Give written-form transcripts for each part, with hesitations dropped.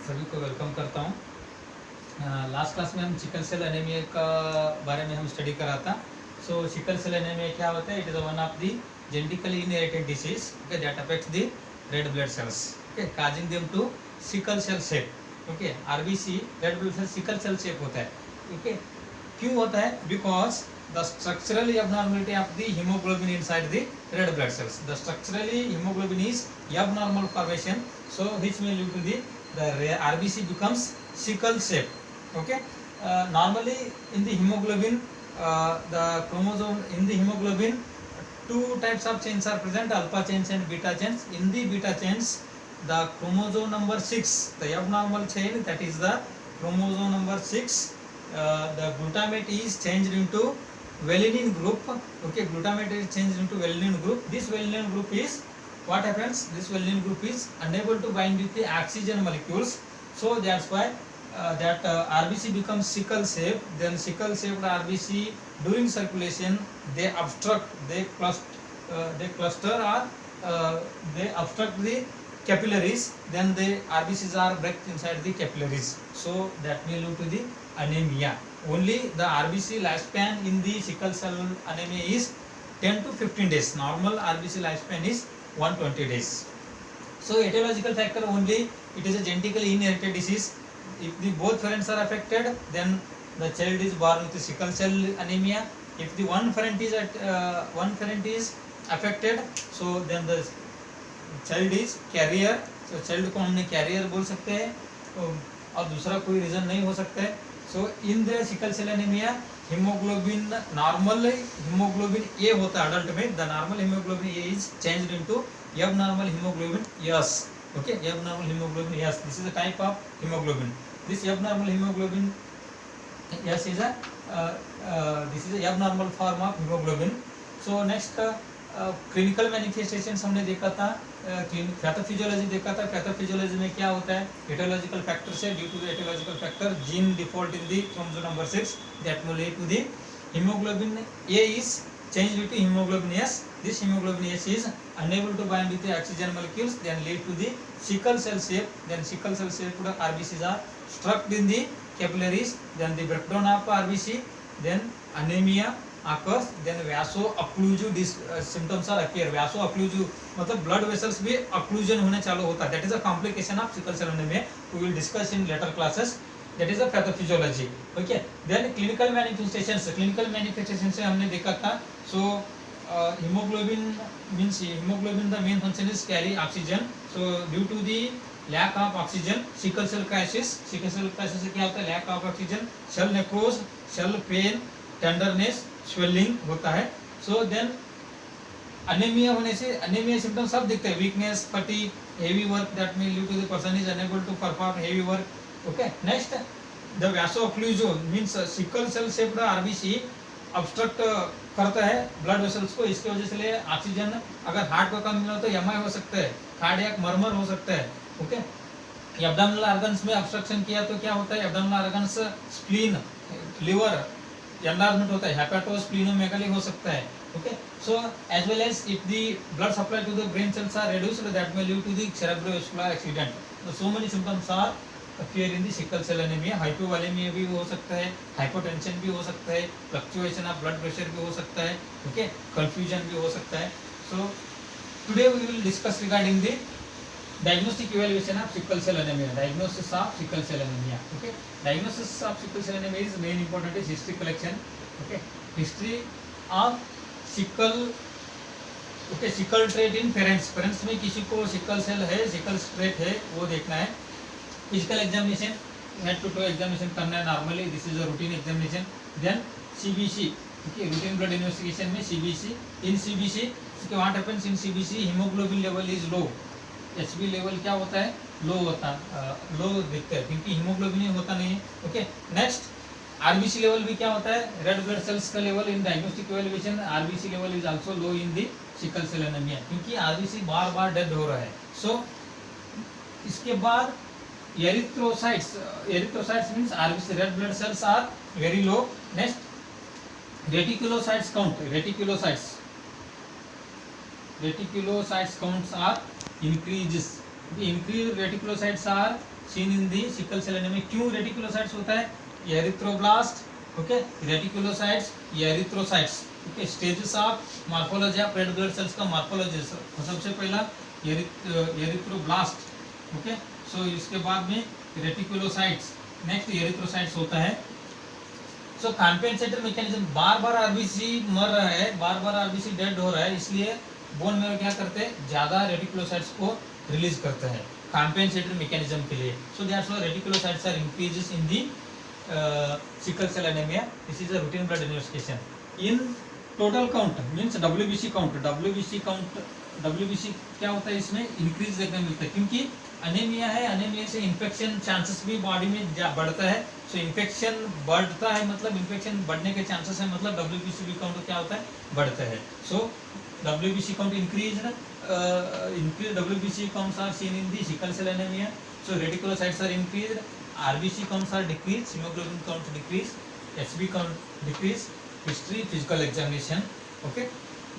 सभी को वेलकम करता हूँ। लास्ट क्लास में हम सिकल सेल एनीमिया का बारे में हम स्टडी करा था। सो सिकल सेल एनीमिया क्या होता है? It is one of the genetically inherited disease okay that affects the red blood cells okay causing them to sickle cell shape okay RBC red blood cell sickle cell shape होता है okay क्यों होता है? Because the structural abnormality of the hemoglobin inside the red blood cells. The structurally hemoglobin is abnormal formation, so which may lead to the RBC becomes sickle shape. Okay. Normally in the hemoglobin, the chromosome in the hemoglobin, two types of chains are present: alpha chains and beta chains. In the beta chains, the chromosome number 6, the abnormal chain, that is the chromosome number 6. The glutamate is changed into valine group. Okay, glutamate is changed into valine group. This valine group is what happens? This valine group is unable to bind with the oxygen molecules, so that's why that RBC becomes sickle shape. Then sickle shaped RBC during circulation they obstruct, they cluster or they obstruct the capillaries. Then the RBCs are break inside the capillaries, so that may lead to the anemia. Only the RBC lifespan in the sickle cell anemia is 10 to 15 days. Normal RBC lifespan is 120 days. So etiological factor only, it is a genetically inherited disease. If the both parents are affected, then the child is born with sickle cell anemia. If the one parent is affected, so then the child is carrier. So child को हमने carrier बोल सकते हैं और दूसरा कोई reason नहीं हो सकता है. So in the sickle cell anemia, hemoglobin normal hemoglobin A होता है adult में. The normal hemoglobin A is changed into abnormal hemoglobin S. Okay, abnormal hemoglobin S. This is a type of hemoglobin. This abnormal hemoglobin S is a abnormal form of hemoglobin. So next clinical manifestations हमने देखा था, pathophysiology देखा था. Pathophysiology में क्या होता है? Etiological factor से due to the etiological factor gene default in the chromosome number 6 that will lead to the hemoglobin A is changed into hemoglobin S. This hemoglobin S is unable to bind with the oxygen molecules, then lead to the sickle cell shape. Then sickle cell shape RBCs are struck in the capillaries. Then the breakdown of RBC, then anemia occurs. Then vaso-occlusive symptoms are appear. Vaso-occlusive मतलब blood vessels भी occlusion होने चालू होता है. That is a complication of sickle cell anemia. We will discuss in later classes. That is a pathophysiology. Okay. Then clinical manifestations. Clinical manifestations से हमने देखा था. So hemoglobin means hemoglobin the main function is carry oxygen. So due to the lack of oxygen, sickle cell crisis. Sickle cell crisis से क्या होता है? Lack of oxygen, cell necrose, cell pain, tenderness, swelling होता है. So then anemia होने से anemia symptoms सब दिखते हैं. Weakness, fatigue, heavy work that may lead to the person is unable to perform heavy work. Okay. Next, the vaso-occlusive means sickle cell shaped RBC obstruct करता है blood vessels को. इसकी वजह से ऑक्सीजन अगर हार्ट को कम मिला तो एमआई हो सकता है, कार्डियक मर्मर हो सकता है. ओके. एब्डोमिनल ऑर्गन्स में ऑब्स्ट्रक्शन किया तो क्या होता है? Abdominal organs, spleen, liver enlargement होता है, हेपेटोस्प्लीनोमेगाली हो सकता है. Okay, so as well as if the blood supply to the brain cells are reduced, that may lead to the cerebrovascular accident. So many symptoms are appear in the sickle cell anemia. Hypovolemia भी हो सकता है, hypotension भी हो सकता है, fluctuation of blood pressure भी हो सकता है. Okay, confusion भी हो सकता है. So today we will discuss regarding the diagnostic evaluation of sickle cell anemia. Diagnosis of sickle cell anemia. Okay, diagnosis of sickle cell anemia is main important is history collection. Okay, history of sickle. Okay, sickle trait in parents में किसी को sickle cell है, sickle trait है, वो देखना है. Physical examination, head to toe examination करना है normally. This is a routine examination. Then CBC. Okay, routine blood investigation में CBC. In CBC what happens in CBC? Haemoglobin level is low. Hb level क्या होता है? लो होता है, लो दिखता है क्योंकि हीमोग्लोबिन होता नहीं है. ओके. नेक्स्ट, आरबीसी लेवल भी क्या होता है? रेड ब्लड सेल्स का level in diagnostic evaluation RBC level is also low in the sickle cell anemia क्योंकि आरबीसी बार बार डेड हो रहा है. सो इसके बाद erythrocytes. Erythrocytes means RBC red blood cells are very low. Next, reticulocytes count. reticulocytes counts are increases. The increased reticulocytes are seen in the sickle cell anemia. क्यों reticulocytes होता है? Erythroblast, okay, reticulocytes, erythrocytes, okay. Stages of morphology of red blood cells का morphology, सबसे पहला erythroblast, okay. सो इसके बाद में reticulocytes, next erythrocytes होता है. सो कॉम्पेंसेटर मैकेनिज्म, बार बार आरबीसी मर रहा है, बार बार आरबीसी डेड हो रहा है, इसलिए बोन मैरो क्या करते हैं, ज्यादा रेटिकुलोसाइट्स को रिलीज करते हैं कॉम्पेंसेटर मैकेनिज्म के लिए. So that's why reticulocytes are increases in the sickle cell anemia. This is a routine blood investigation. In total count means WBC count, WBC क्या होता है, इसमें इंक्रीज देखने मिलता है, क्योंकि अनेमिया है, अनेमिया से इन्फेक्शन चांसेस भी बॉडी में बढ़ता है. सो इन्फेक्शन बढ़ता है मतलब इन्फेक्शन बढ़ने के चांसेस है, मतलब डब्ल्यूबीसी भी काउंट क्या होता है, बढ़ता है. So WBC count increase, WBC counts are seen in the sickle cell anemia. So reticulocytes are increased, RBC counts are decreased, hemoglobin counts decrease, HB count decrease. History, physical examination. Okay.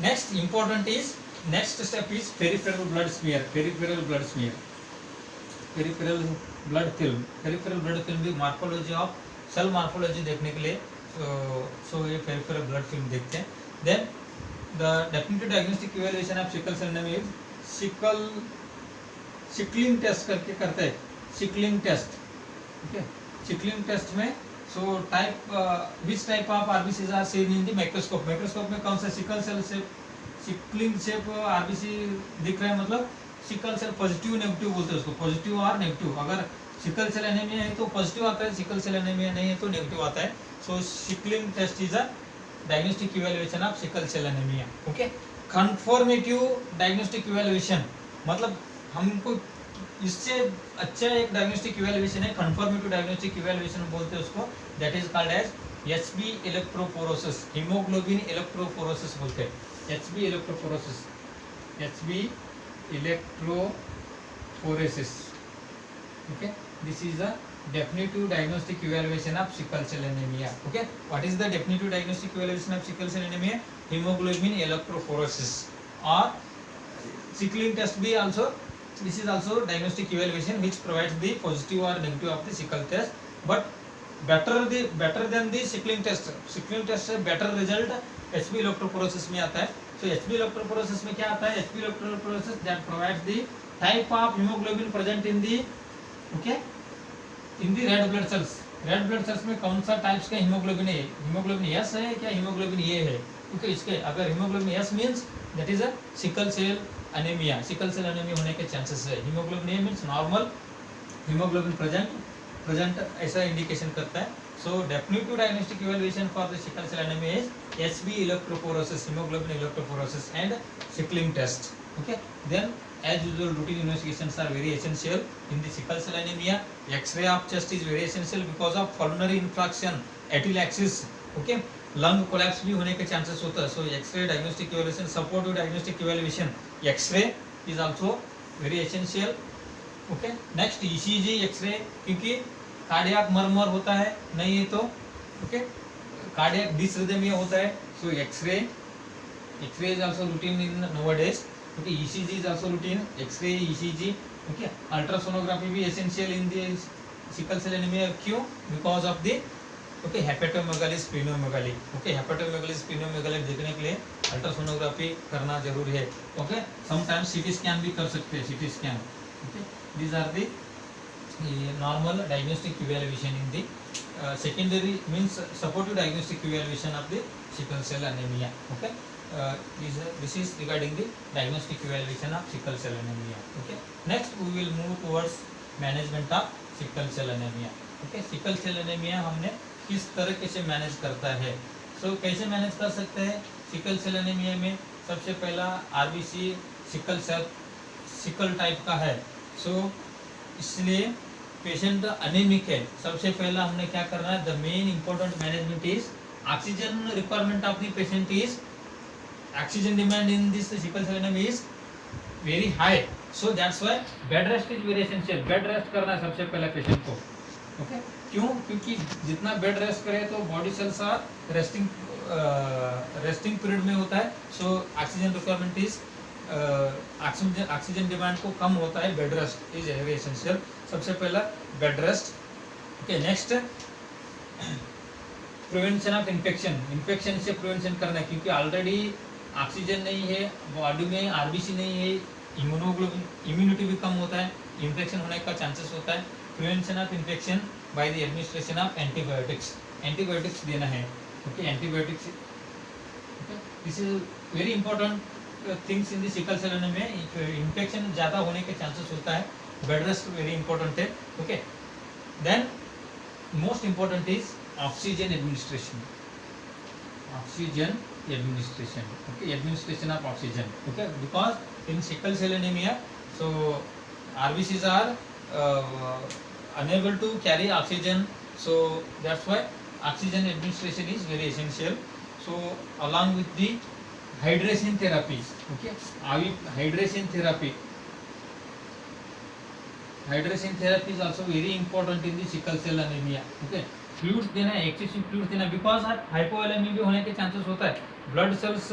Next important is, next step is peripheral blood smear. Peripheral blood smear. Peripheral blood film. Peripheral blood film भी morphology of cell morphology देखने के लिए so ये peripheral blood film देखते हैं. Then the definitive diagnostic evaluation of sickle cell anemia is sickling test करके करते हैं. Sickling test. Okay. Sickling test में so type which type of RBCs are seen in the microscope. Microscope में कौन सा sickle cell shape, sickling shape RBC दिख रहा है, मतलब सिकल सेल पॉजिटिव नेगेटिव बोलते हैं उसको, पॉजिटिव और नेगेटिव. अगर सिकल सेल एनीमिया है तो पॉजिटिव आता है, सिकल सेल एनीमिया नहीं है तो नेगेटिव आता है. So sickling test is a diagnostic evaluation of sickle cell anaemia. Okay. Confirmative diagnostic evaluation मतलब हमको इससे अच्छा एक डायग्नोस्टिक इवैल्यूएशन है, कंफर्मेटिव डायग्नोस्टिक इवैल्यूएशन बोलते हैं उसको. That is called as Hb electrophoresis, haemoglobin electrophoresis बोलते हैं. Hb electrophoresis, Hb electrophoresis. Okay, this is a definitive diagnostic evaluation of sickle cell anemia. Okay, what is the definitive diagnostic evaluation of sickle cell anemia? Hemoglobin electrophoresis or sickling test भी also, this is also diagnostic evaluation which provides the positive or negative of the sickle test, but better than the sickling test. Sickling test से better result HB electrophoresis में आता है. So HB electrophoresis में क्या आता है? HB electrophoresis that provides the type of hemoglobin present in the in the red blood cells. Red blood cells में कौन सा टाइप्स का हीमोग्लोबिन है? हीमोग्लोबिन S है क्या हीमोग्लोबिन A है? क्योंकि इसके अगर hemoglobin S means that is a sickle cell anemia. Sickle cell anemia होने के चांसेस है. Hemoglobin A means normal hemoglobin present ऐसा इंडिकेशन करता है. So definitive diagnostic evaluation for the sickle cell anemia is HB electrophoresis, hemoglobin electrophoresis and sickling test. Okay. Then as usual routine investigations are very essential in the sickle cell anemia. X-ray of chest is very essential because of pulmonary infraction, atelectasis. Okay. Lung collapse भी होने के chances होता है. So X-ray diagnostic evaluation, supportive diagnostic evaluation, X-ray is also very essential. Okay. Next ECG, X-ray, क्योंकि cardiac मरमर होता है नहीं है तो ओके, कार्डियक डिसरिदमिया होता है. So X-ray is also routine in nowadays. Okay. ECG is also routine. X-ray, ECG. Okay. Ultrasonography भी essential in the sickle cell anaemia. क्यों? Because of the okay hepatomegaly, splenomegaly. Okay. Hepatomegaly, splenomegaly देखने के लिए ultrasonography करना जरूरी है. Okay. Sometimes CT scan भी कर सकते हैं, CT scan. Okay. These are the normal diagnostic evaluation in the secondary means supportive diagnostic evaluation of the sickle cell anemia. Okay. This is regarding the diagnostic evaluation of sickle cell anemia. Okay. Next we will move towards management of sickle cell anemia. Okay. Sickle cell anemia हमने किस तरह से manage करता है? So कैसे manage कर सकते हैं सिकल सेल एनीमिया में? सबसे पहला आरबीसी सिकल टाइप का है. सो इसलिए पेशेंट अनेमिक है. सबसे पहला हमने क्या करना है? The main important management is oxygen requirement of the patient is, oxygen demand in this sickle cell anemia is very high. So that's why bed rest is very essential. Bed rest करना है सबसे पहले patient को. Okay. क्यों? क्योंकि जितना bed rest करे तो body cells are resting period में होता है. So oxygen requirement is oxygen demand को कम होता है, bed rest is very essential. सबसे पहला bed rest. Okay, next prevention of infection, infection से प्रिवेंशन करना है, क्योंकि ऑलरेडी ऑक्सीजन नहीं है बॉडी में, आरबीसी नहीं है, इम्यूनोग्लोबिन इम्यूनिटी भी कम होता है, इन्फेक्शन होने का चांसेस होता है। Prevention of infection by the administration of antibiotics, antibiotics देना है। Okay, antibiotics, this is very important things in the sickle cell anemia. Infection ज़्यादा होने के चांसेस होता है, बेड रेस्ट वेरी इंपॉर्टेंट है। Okay, then most important is oxygen administration, oxygen administration. Okay, administration of oxygen. Okay, because in sickle cell anemia, so RBCs are unable to carry oxygen, so that's why oxygen administration is very essential. So along with the hydration therapy, okay, hydration therapy is also very important in the sickle cell anemia. Okay, fluids देना, excessive fluids देना, because hypovolaemia भी होने के chances होता है। Blood cells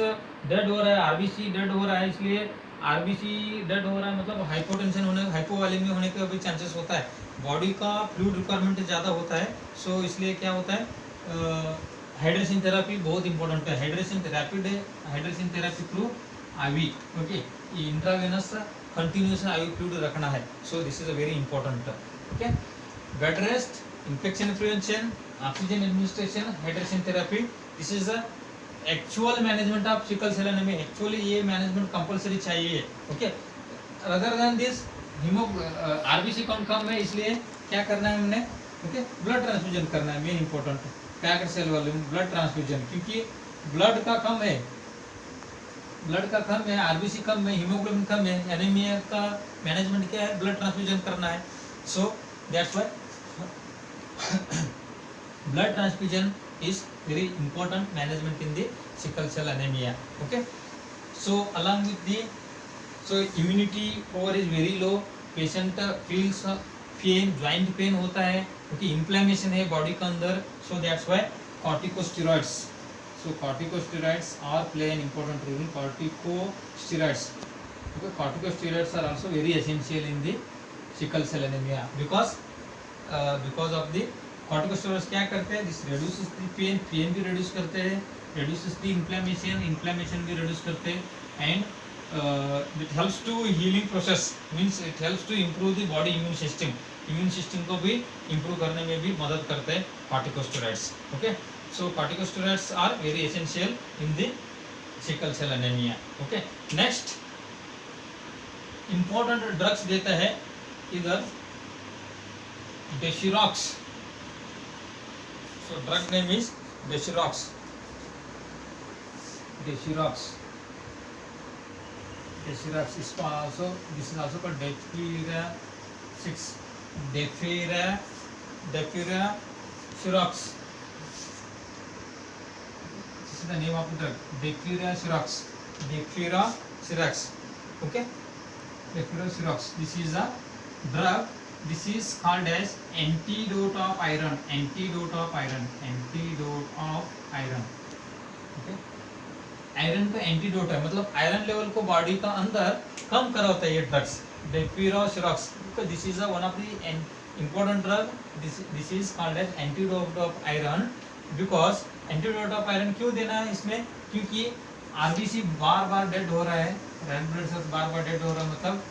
dead हो रहा है, आरबीसी डेड हो रहा है, इसलिए आरबीसी डेड हो रहा है मतलब हाइपोटेंशन होने, हाइपोवोलेमिया होने का भी चांसेस होता है। बॉडी का फ्लूइड रिक्वायरमेंट ज़्यादा होता है, सो इसलिए क्या होता है, हाइड्रेशन थेरापी बहुत इंपॉर्टेंट है। Hydration rapid hydration therapy through IV. Okay, intravenous continuous IV fluid रखना है, so this is a very important. Okay, bed rest, infection prevention, oxygen administration, hydration therapy, this is the actual management of sickle cell anemia। actually ये management compulsory चाहिए। okay, rather than this RBC count कम है, इसलिए क्या करना है हमने, okay, blood transfusion करना है, main important packed cell volume blood transfusion, क्योंकि ब्लड का कम है, ब्लड का कम है, आरबीसी कम है, हीमोग्लोबिन कम है, एनीमिया का मैनेजमेंट क्या है, ब्लड ट्रांसफ्यूजन करना है। सो that's why blood transfusion is very important management in the sickle cell anemia। okay, so along with the, so immunity power is very low, patient feels pain, joint pain होता है, क्योंकि inflammation है body के अंदर, so that's why corticosteroids, so corticosteroids are play an important role in corticosteroids। okay, corticosteroids are also very essential in the sickle cell anemia because of the corticosteroids क्या करते हैं, this reduces the pain, pain भी reduce करते हैं, reduces the inflammation, inflammation भी reduce करते हैं, and it helps to healing process, means it helps to improve the body immune system, immune system को भी improve करने में भी मदद करते हैं corticosteroids। okay, so corticosteroids are very essential in the sickle cell anemia। okay, next important drugs देता है इधर Deširox, so drug name is Deširox, Deširox is also, this is also called Defira 6, Defira Sirox, this is the name of the drug, Defira Sirox, Defira Sirox। okay, Defira Sirox, this is a drug, this is called as antidote of iron, antidote of iron, antidote of iron। okay, iron का antidote है, मतलब iron level को body का अंदर कम करा होता है ये drugs, deferasirox. This is one of the important drug, this is called as antidote of iron, because antidote of iron क्यों देना है इसमें, क्योंकि आरबीसी बार बार डेड हो रहा है, रेड ब्लड सेल्स बार बार डेड हो रहा है, मतलब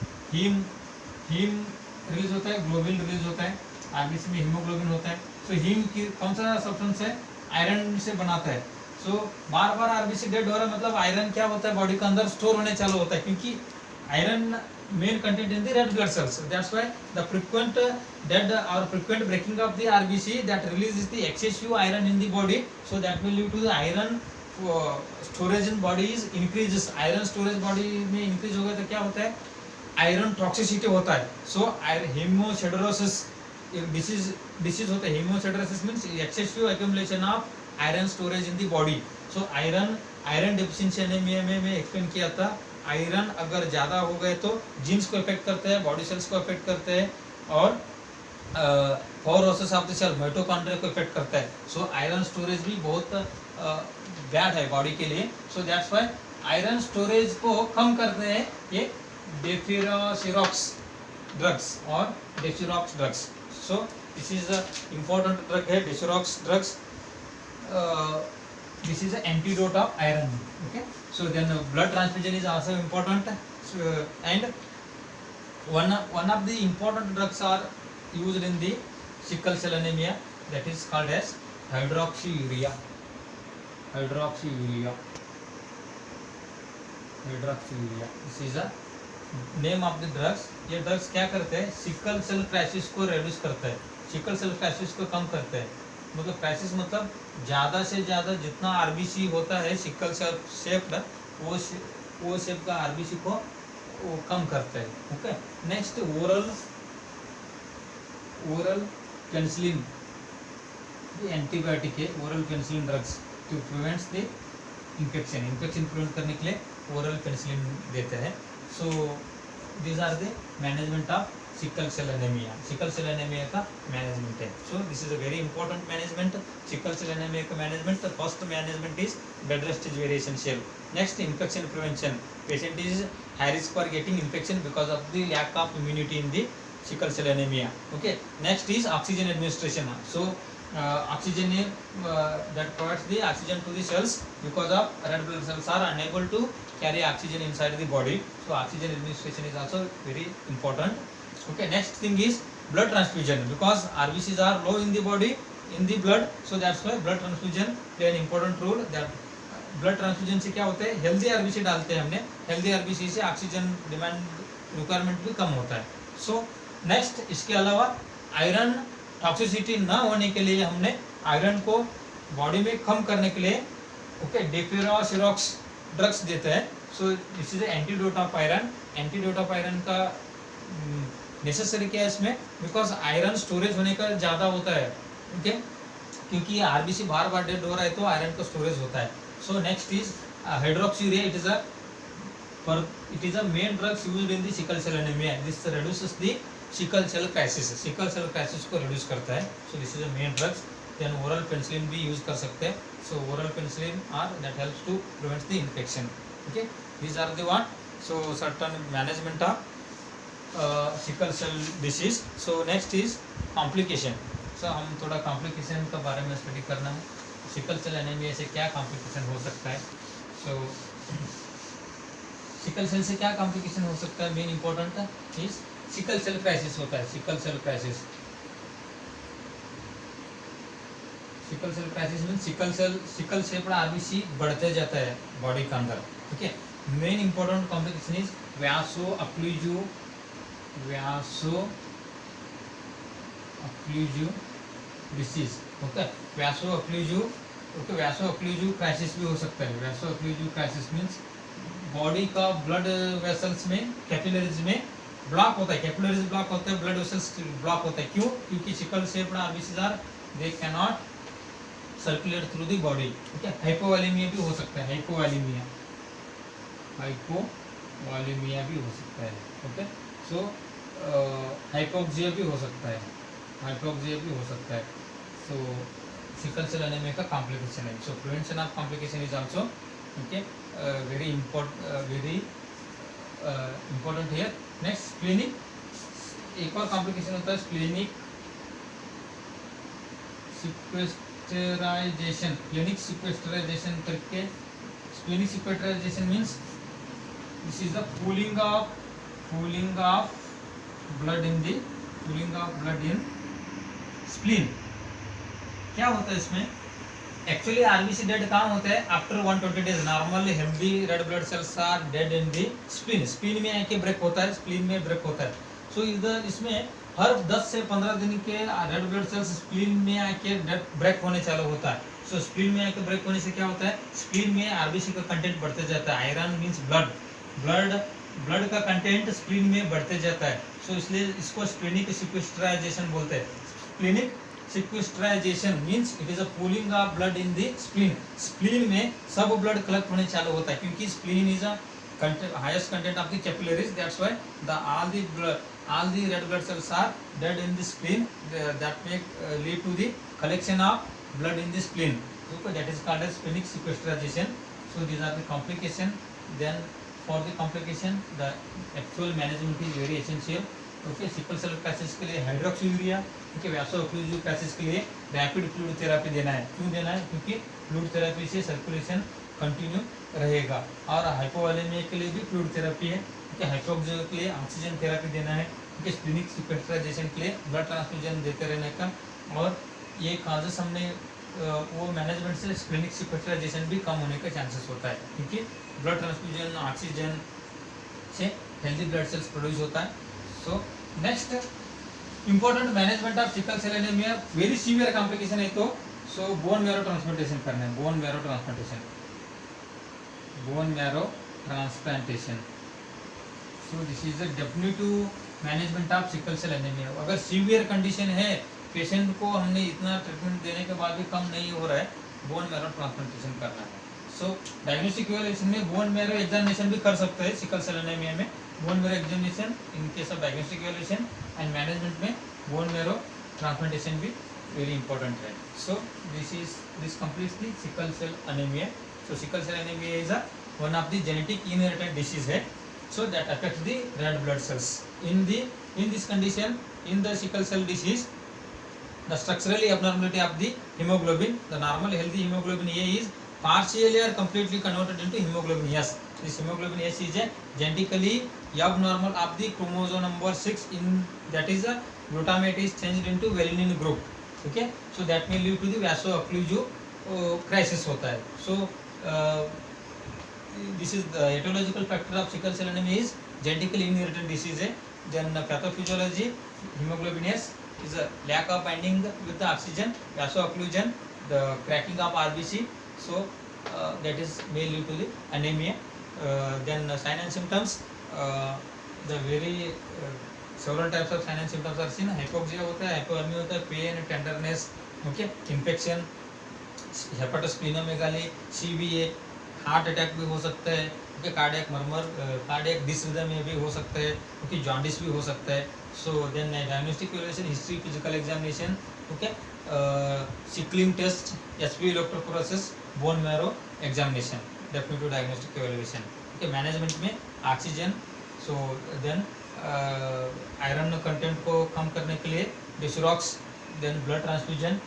हीम रिलीज होता है, ग्लोबिन रिलीज होता है, आरबीसी में हीमोग्लोबिन होता है। सो हीम की कौन सा सब्सटेंस है, आयरन से बनाता है। सो बार बार आरबीसी डेड हो रहा है, मतलब आयरन क्या होता है बॉडी के अंदर स्टोर होने चालू होता है, क्योंकि iron main content in the red blood cells, that's why the frequent dead और frequent breaking of the RBC that releases the excessive iron in the body, so that will lead to the iron storage in body is increases. Iron storage body में increase होगा तो क्या होता है, iron toxicity होता है। सो haemosiderosis disease होता है, haemosiderosis means excessive accumulation of iron storage in the body. So iron deficiency anaemia में मैं एक्सप्लेन किया था, आयरन अगर ज़्यादा हो गए तो जीन्स को इफेक्ट करते हैं, बॉडी सेल्स को इफेक्ट करते हैं, और फोरोसिस ऑफ द सेल माइटोकॉन्ड्रिया को इफेक्ट करता है। सो आयरन स्टोरेज भी बहुत बैड है बॉडी के लिए। So that's why iron storage को कम करते हैं ये डेफिरोसिरॉक्स ड्रग्स और deferox drugs. So this is a important drug है deferox drugs. This is an antidote of iron. Okay, so then blood transfusion is also important. So, and one of the important drugs are used in the sickle cell anemia, that is called as hydroxyurea. Hydroxyurea. This is a name of the drugs. ये drugs क्या करते हैं, sickle cell crisis को reduce करता है, sickle cell crisis को कम करता है. मतलब क्राइसिस मतलब ज़्यादा से ज़्यादा जितना आरबीसी होता है सिकल सेल शेप, वो शेप का आरबीसी को वो कम करता है. Okay, next oral penicillin, antibiotic है, oral penicillin drugs to prevents the infection prevent करने के लिए ओरल पेनिसिलिन देते हैं. So these are the management of sickle cell anaemia. Sickle cell anaemia का मैनेजमेंट है. So this is a very important management. Sickle cell anaemia का management, the first management is bed rest is very essential. Next, infection prevention. Patient is high risk for getting infection because of the lack of immunity in the sickle cell anaemia. Okay, next is oxygen administration. So oxygen that provides the oxygen to the cells because of red blood cells are unable to carry oxygen inside the body. So oxygen administration is also very important. Okay, next thing is blood transfusion, because RBCs are low in the body, in the blood, so that's why blood transfusion play an important role. That blood transfusion से क्या होता है, healthy RBC डालते हैं हमने, healthy RBC से oxygen demand requirement भी कम होता है. सो नेक्स्ट, इसके अलावा आयरन टॉक्सिसिटी ना होने के लिए हमने आयरन को बॉडी में कम करने के लिए ओके डेफिरोसिरॉक्स ड्रग्स देते हैं. सो this is antidote of iron. Antidote of iron का नेसेसरी क्या है इसमें, बिकॉज आयरन स्टोरेज होने का ज़्यादा होता है. ओके, क्योंकि आरबीसी बार बार डेड हो रहा है तो आयरन का स्टोरेज होता है. So next is hydroxyurea. It is a main drugs used in the sickle cell anemia. This reduces the sickle cell crisis. Sickle cell crisis को रिड्यूस करता है. So this is a main drugs. Then oral penicillin भी use कर सकते हैं. So oral penicillin are that helps to prevent the infection. Okay, these are the one. So certain management of sickle cell disease. So next is complication. So हम थोड़ा complication के बारे में study करना है. सिकल सेल एनीमिया से क्या complication हो सकता है. सो सिकल सेल से क्या कॉम्प्लिकेशन हो सकता है, main important is sickle cell crisis होता है. Sickle cell crisis mean sickle shaped RBC बढ़ते जाता है बॉडी के अंदर. Okay, main important complication is vaso occlusive disease. Okay, vaso occlusive crisis भी हो सकता है. Vaso occlusive crisis means body का ब्लड वेसल्स में, कैपिलरीज में ब्लॉक होता है. कैपिलरीज ब्लॉक होता है, ब्लड वेसल्स ब्लॉक होता है. क्यों? क्योंकि sickle shaped RBCs are they can not circulate through the body. Okay, hypovolaemia भी हो सकता है. हाइपोवॉलीमिया भी हो सकता है. ओके, सो हाइपोक्सिया भी हो सकता है. सो सिकल सेल एनीमिया का कॉम्प्लिकेशन है. So prevention of complication is also okay very important here. Next, splenic. एक और कॉम्प्लिकेशन होता है स्प्लेनिक सिक्वेस्टराइजेशन करके. Splenic sequestration means this is the pooling of blood in spleen. क्या होता है इसमें, एक्चुअली आरबीसी डेड कहाँ होता है, after 120 days. Normal healthy red blood cells are dead in the spleen. Spleen में आके ब्रेक होता है, स्प्लीन में ब्रेक होता है. सो इधर इसमें हर 10 से 15 दिन के रेड ब्लड सेल्स स्प्लीन में आके ब्रेक होने चालू होता है. सो स्प्लीन में आके ब्रेक होने से क्या होता है, स्प्लीन में आरबीसी का कंटेंट बढ़ते जाता है. आयरन मीन्स ब्लड का कंटेंट स्प्लीन में बढ़ते जाता है. सो इसलिए इसको स्प्लेनिक सिक्वेस्टराइजेशन बोलते हैं. Splenic sequestration means it is a pooling of blood in the spleen. Spleen में सब ब्लड कलेक्ट होने चालू होता है, क्योंकि spleen is a highest content of the capillaries. That's why all the red blood cells are dead in the spleen. That may lead to the collection of blood in the spleen. So that is called as splenic sequestration. So these are the complication then for the complication the actual management is very essential. Okay, sickle cell crisis के लिए hydroxyurea, okay, vaso occlusive crisis के लिए rapid fluid therapy देना है। क्यों देना है? क्योंकि फ्लूइड थेरेपी से सर्कुलेशन कंटिन्यू रहेगा। और हाइपोवोलेमिया के लिए भी फ्लूइड थेरेपी है, ओके, हाइपोक्सिया के लिए ऑक्सीजन थेरेपी देना है, ओके, स्प्लीनिक सिक्वेस्ट्राइजेशन के लिए ब्लड ट्रांसफ्यूजन देते रहने का। और ये काजेस हमने वो मैनेजमेंट से स्प्लीनिक सिक्वेस्ट्राइजेशन भी कम होने का चांसेस होता है, क्योंकि ब्लड ट्रांसफ्यूजन ऑक्सीजन से हेल्दी ब्लड सेल्स प्रोड्यूस होता है। So next important management of sickle cell anemia, very severe complication है तो सो बोन मैरो ट्रांसप्लांटेशन करना है, bone marrow transplantation, bone marrow transplantation. So this is the definitive management of sickle cell anemia. अगर severe condition है, patient को हमने इतना treatment देने के बाद भी कम नहीं हो रहा है, बोन मैरो ट्रांसप्लांटेशन करना है। सो डायग्नोस्टिक इवैल्यूएशन में बोन मैरो एग्जामिनेशन भी कर सकते हैं सिकल सेल एनीमिया में। Bone marrow examination in case of diagnostic evaluation and management में बोन मैरो ट्रांसप्लांटेशन भी वेरी इंपॉर्टेंट है। So this completes the sickle cell anemia. So sickle cell anemia is one of the genetic inherited disease है, so that affects the red blood cells. In this condition, in the sickle cell disease, the structural abnormality of the hemoglobin, the normal healthy hemoglobin A is partially or completely converted into hemoglobin S. This hemoglobin S is a genetically abnormal of the chromosome number 6, in that is a glutamate is changed into valine group. Okay, so that may lead to the vaso-occlusive crisis होता है. So this is the etiological factor of sickle cell anemia is genetically inherited disease. Then pathophysiology, hemoglobin S is a lack of binding with the oxygen, vaso-occlusion, the cracking of RBC. So that is may lead to the anemia. Then sign and symptoms, the very several types of sign and symptoms are seen. Hypoxia होता है, hypohermia होता है, pain, tenderness, okay, infection, हेपेटोस्प्लीनोमेगाली, CVA, heart attack भी हो सकता है, okay, cardiac murmur, cardiac डिसरिदम भी हो सकता है, ओके, जॉन्डिस भी हो सकता है। So then diagnostic evaluation, history, physical examination, okay, sickling test, HP electrophoresis, bone marrow examination, definitive diagnostic evaluation. Okay, management में oxygen, so then iron content को कम करने के लिए डिसरॉक्स, देन ब्लड ट्रांसफ्यूजन,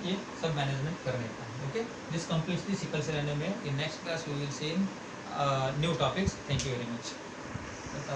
ये सब मैनेजमेंट करने का। Okay, this completes the sickle cell anemia. In next class we will see new topics. Thank you very much.